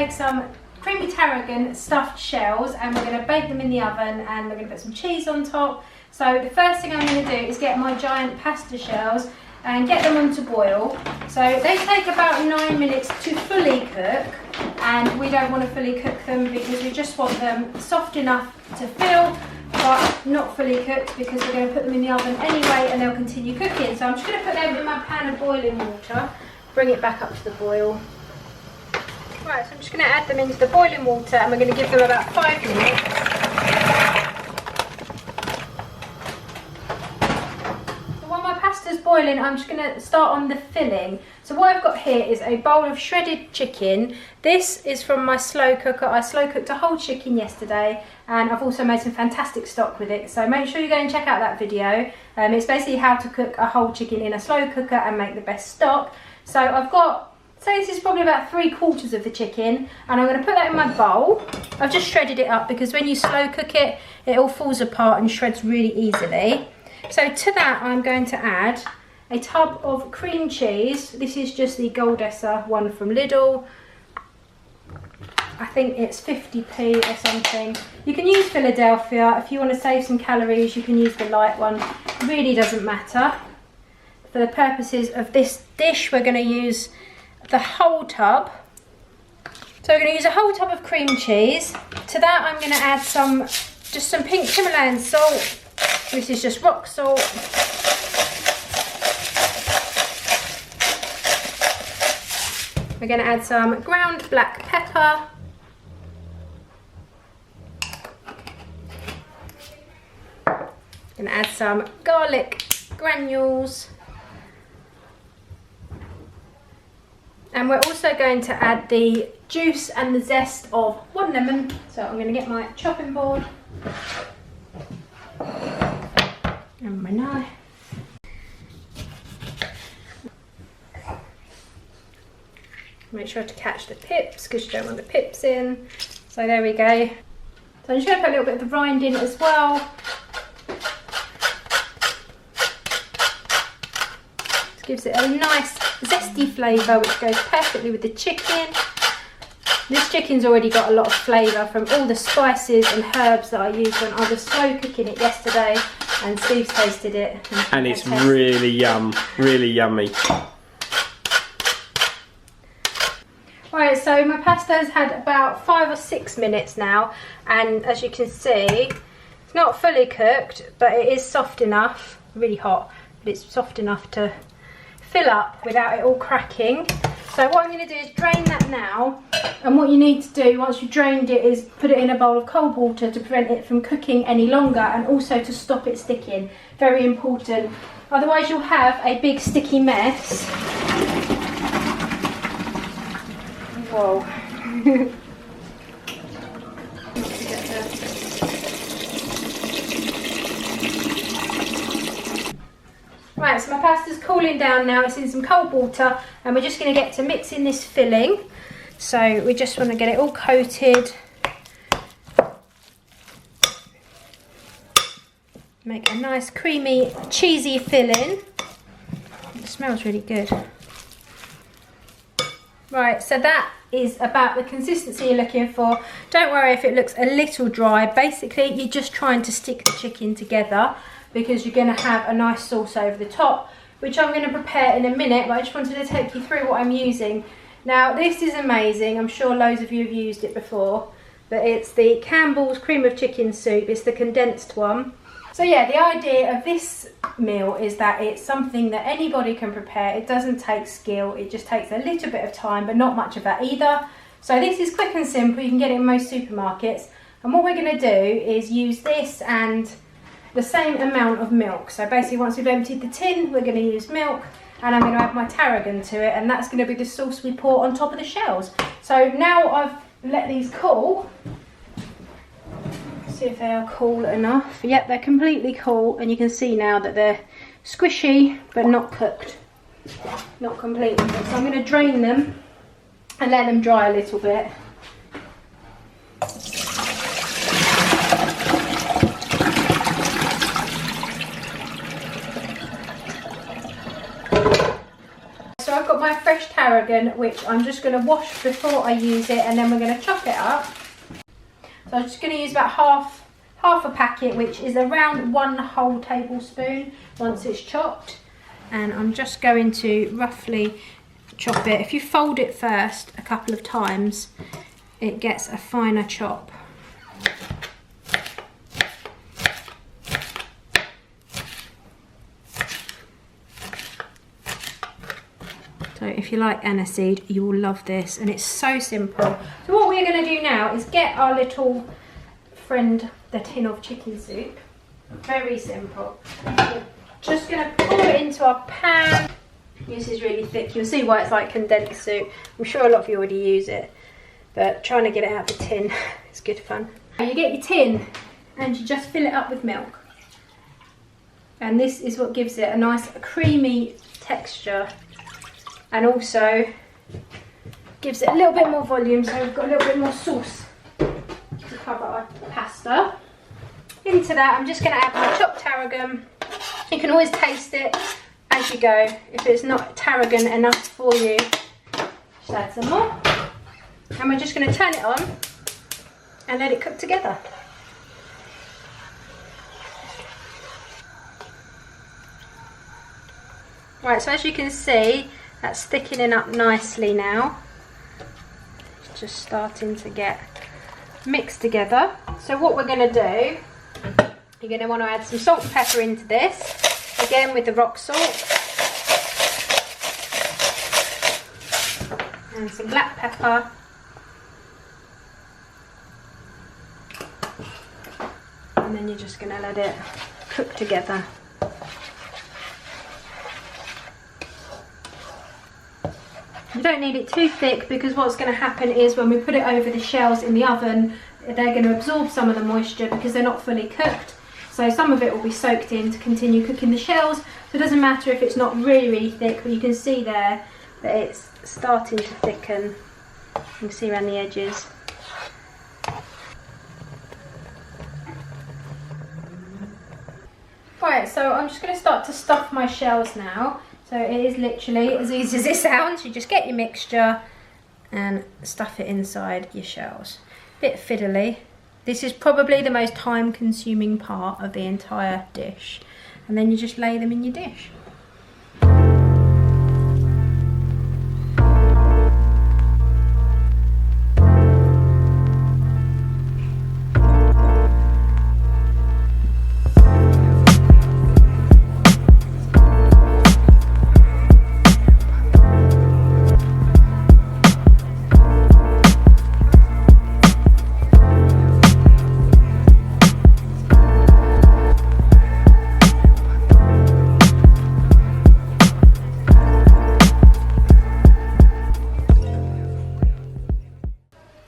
make some creamy tarragon stuffed shells, and we're going to bake them in the oven, and we're going to put some cheese on top. So the first thing I'm going to do is get my giant pasta shells and get them on to boil. So they take about 9 minutes to fully cook, and we don't want to fully cook them because we just want them soft enough to fill, but not fully cooked, because we're going to put them in the oven anyway and they'll continue cooking. So I'm just going to put them in my pan of boiling water, bring it back up to the boil. Right, so I'm just going to add them into the boiling water, and we're going to give them about 5 minutes. So while my pasta's boiling, I'm just going to start on the filling. So what I've got here is a bowl of shredded chicken. This is from my slow cooker. I slow cooked a whole chicken yesterday, and I've also made some fantastic stock with it. So make sure you go and check out that video. It's basically how to cook a whole chicken in a slow cooker and make the best stock. So I've got, say this is probably about 3/4 of the chicken, and I'm going to put that in my bowl. I've just shredded it up because when you slow cook it, it all falls apart and shreds really easily. So to that I'm going to add a tub of cream cheese. This is just the Goldesser one from Lidl. I think it's 50p or something. You can use Philadelphia. If you want to save some calories, you can use the light one. It really doesn't matter. For the purposes of this dish, we're going to use the whole tub. So we're going to use a whole tub of cream cheese. To that I'm going to add just some pink Himalayan salt. This is just rock salt. We're going to add some ground black pepper. Going to add some garlic granules. And we're also going to add the juice and the zest of 1 lemon. So I'm going to get my chopping board and my knife. Make sure to catch the pips because you don't want the pips in. So there we go. So I'm just going to put a little bit of the rind in as well. Just gives it a nice zesty flavour which goes perfectly with the chicken. This chicken's already got a lot of flavour from all the spices and herbs that I used when I was slow cooking it yesterday, and Steve's tasted it. And it's really yummy. Right, so my pasta's had about 5 or 6 minutes now, and as you can see, it's not fully cooked, but it is soft enough, really hot, but it's soft enough to fill up without it all cracking. So what I'm going to do is drain that now, and what you need to do once you've drained it is put it in a bowl of cold water to prevent it from cooking any longer, and also to stop it sticking. Very important, otherwise you'll have a big sticky mess. Whoa. Right, so my pasta's cooling down now. It's in some cold water, and we're just going to get to mixing this filling. So we just want to get it all coated. Make a nice creamy, cheesy filling. It smells really good. Right, so that is about the consistency you're looking for. Don't worry if it looks a little dry. Basically, you're just trying to stick the chicken together because you're going to have a nice sauce over the top, which I'm going to prepare in a minute, but I just wanted to take you through what I'm using. Now, this is amazing. I'm sure loads of you have used it before, but it's the Campbell's cream of chicken soup. It's the condensed one. So yeah, the idea of this meal is that it's something that anybody can prepare. It doesn't take skill, it just takes a little bit of time, but not much of that either. So this is quick and simple. You can get it in most supermarkets. And what we're going to do is use this and the same amount of milk. So basically once we've emptied the tin, we're going to use milk, and I'm going to add my tarragon to it, and that's going to be the sauce we pour on top of the shells. So now I've let these cool. See if they are cool enough. Yep, they're completely cool, and you can see now that they're squishy but not cooked, not completely cooked. So I'm going to drain them and let them dry a little bit. So I've I've got my fresh tarragon, which I'm just going to wash before I use it, and then we're going to chop it up. So I'm just going to use about half a packet, which is around 1 whole tablespoon once it's chopped. And I'm just going to roughly chop it. If you fold it first a couple of times, it gets a finer chop. So if you like aniseed, you will love this, and it's so simple. So what we're going to do now is get our little friend, the tin of chicken soup. Very simple. We're just going to pour it into our pan. This is really thick. You'll see why it's like condensed soup. I'm sure a lot of you already use it, but trying to get it out of the tin is good fun. You get your tin and you just fill it up with milk. And this is what gives it a nice creamy texture, and also gives it a little bit more volume, so we've got a little bit more sauce to cover our pasta. Into that I'm just going to add my chopped tarragon. You can always taste it as you go. If it's not tarragon enough for you, just add some more. And we're just going to turn it on and let it cook together. Right, so as you can see, that's thickening up nicely now. It's just starting to get mixed together. So what we're going to do, you're going to want to add some salt and pepper into this, again with the rock salt, and some black pepper, and then you're just going to let it cook together. You don't need it too thick, because what's going to happen is when we put it over the shells in the oven, they're going to absorb some of the moisture because they're not fully cooked. So some of it will be soaked in to continue cooking the shells. So it doesn't matter if it's not really thick, but you can see there that it's starting to thicken. You can see around the edges. Right, so I'm just going to start to stuff my shells now. So it is literally as easy as it sounds. You just get your mixture and stuff it inside your shells. Bit fiddly. This is probably the most time consuming part of the entire dish. And then you just lay them in your dish.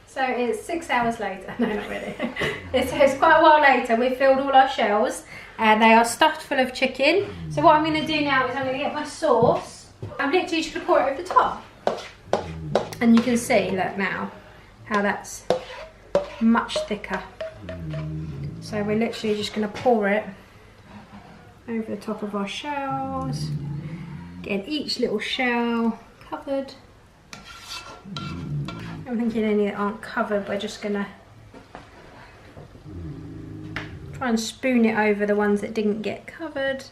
So it's 6 hours later. No, not really. It's quite a while later. We've filled all our shells and they are stuffed full of chicken. So what I'm going to do now is I'm going to get my sauce. I'm literally just going to pour it over the top. And you can see, look now, how that's much thicker. So we're literally just going to pour it over the top of our shells. Getting each little shell covered. I'm thinking any that aren't covered, we're just gonna try and spoon it over the ones that didn't get covered.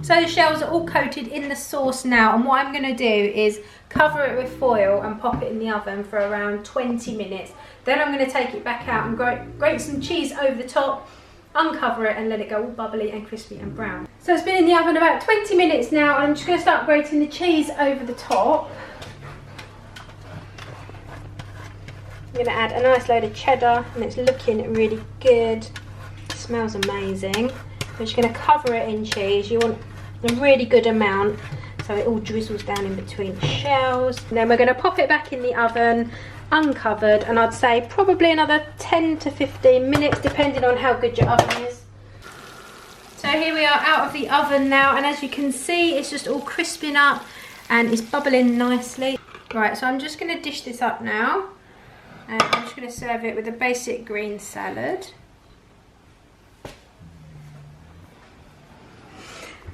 So the shells are all coated in the sauce now, and what I'm gonna do is cover it with foil and pop it in the oven for around 20 minutes. Then I'm gonna take it back out and grate some cheese over the top, uncover it and let it go all bubbly and crispy and brown. So it's been in the oven about 20 minutes now, and I'm just gonna start grating the cheese over the top. I'm going to add a nice load of cheddar, and it's looking really good. It smells amazing. I'm just going to cover it in cheese. You want a really good amount so it all drizzles down in between the shells. And then we're going to pop it back in the oven uncovered, and I'd say probably another 10 to 15 minutes depending on how good your oven is. So here we are out of the oven now, and as you can see it's just all crisping up and it's bubbling nicely. Right, so I'm just going to dish this up now. And I'm just going to serve it with a basic green salad.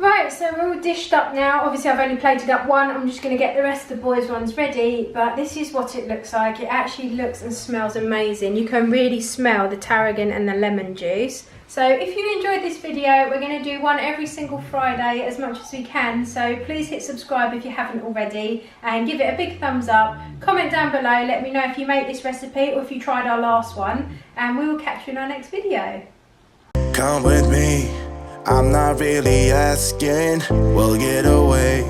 Right, so we're all dished up now. Obviously I've only plated up one. I'm just going to get the rest of the boys' ones ready. But this is what it looks like. It actually looks and smells amazing. You can really smell the tarragon and the lemon juice. So if you enjoyed this video, we're going to do one every single Friday as much as we can. So please hit subscribe if you haven't already. And give it a big thumbs up. Comment down below. Let me know if you made this recipe or if you tried our last one. And we will catch you in our next video. Come with me. I'm not really asking. We'll get away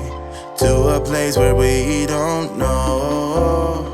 to a place where we don't know.